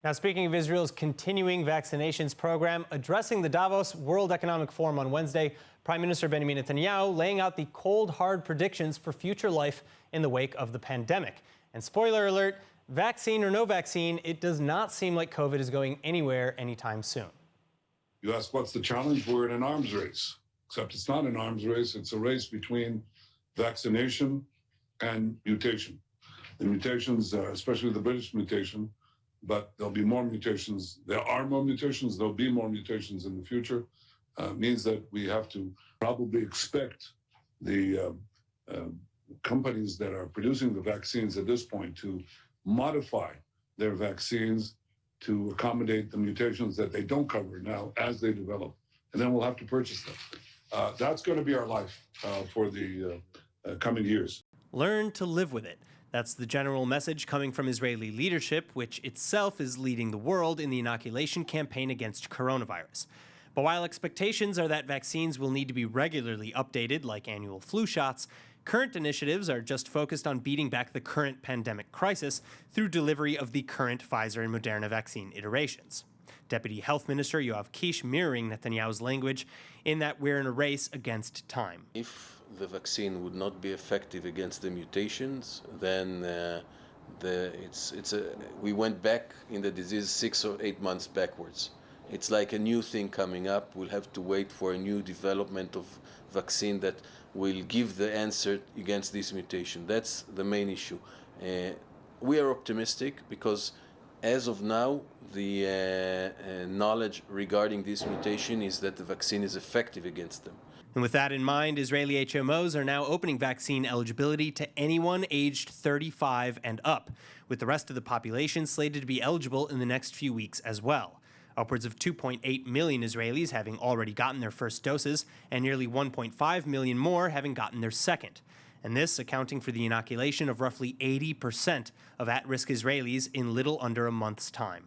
Now, speaking of Israel's continuing vaccinations program, addressing the Davos World Economic Forum on Wednesday, Prime Minister Benjamin Netanyahu laying out the cold, hard predictions for future life in the wake of the pandemic. And spoiler alert, vaccine or no vaccine, it does not seem like COVID is going anywhere anytime soon. You ask what's the challenge? We're in an arms race, except it's not an arms race. It's a race between vaccination and mutation. The mutations, especially the British mutation, but there'll be more mutations. There are more mutations. There'll be more mutations in the future. Means that we have to probably expect the companies that are producing the vaccines at this point to modify their vaccines to accommodate the mutations that they don't cover now as they develop. And then we'll have to purchase them. That's going to be our life for the coming years. Learn to live with it. That's the general message coming from Israeli leadership, which itself is leading the world in the inoculation campaign against coronavirus. But while expectations are that vaccines will need to be regularly updated, like annual flu shots, current initiatives are just focused on beating back the current pandemic crisis through delivery of the current Pfizer and Moderna vaccine iterations. Deputy Health Minister Yoav Kish mirroring Netanyahu's language in that we're in a race against time. If the vaccine would not be effective against the mutations, then we went back in the disease 6 or 8 months backwards. It's like a new thing coming up. We'll have to wait for a new development of vaccine that will give the answer against this mutation. That's the main issue. We are optimistic because as of now, the knowledge regarding this mutation is that the vaccine is effective against them. And with that in mind, Israeli HMOs are now opening vaccine eligibility to anyone aged 35 and up, with the rest of the population slated to be eligible in the next few weeks as well. Upwards of 2.8 million Israelis having already gotten their first doses, and nearly 1.5 million more having gotten their second. And this accounting for the inoculation of roughly 80% of at-risk Israelis in little under a month's time.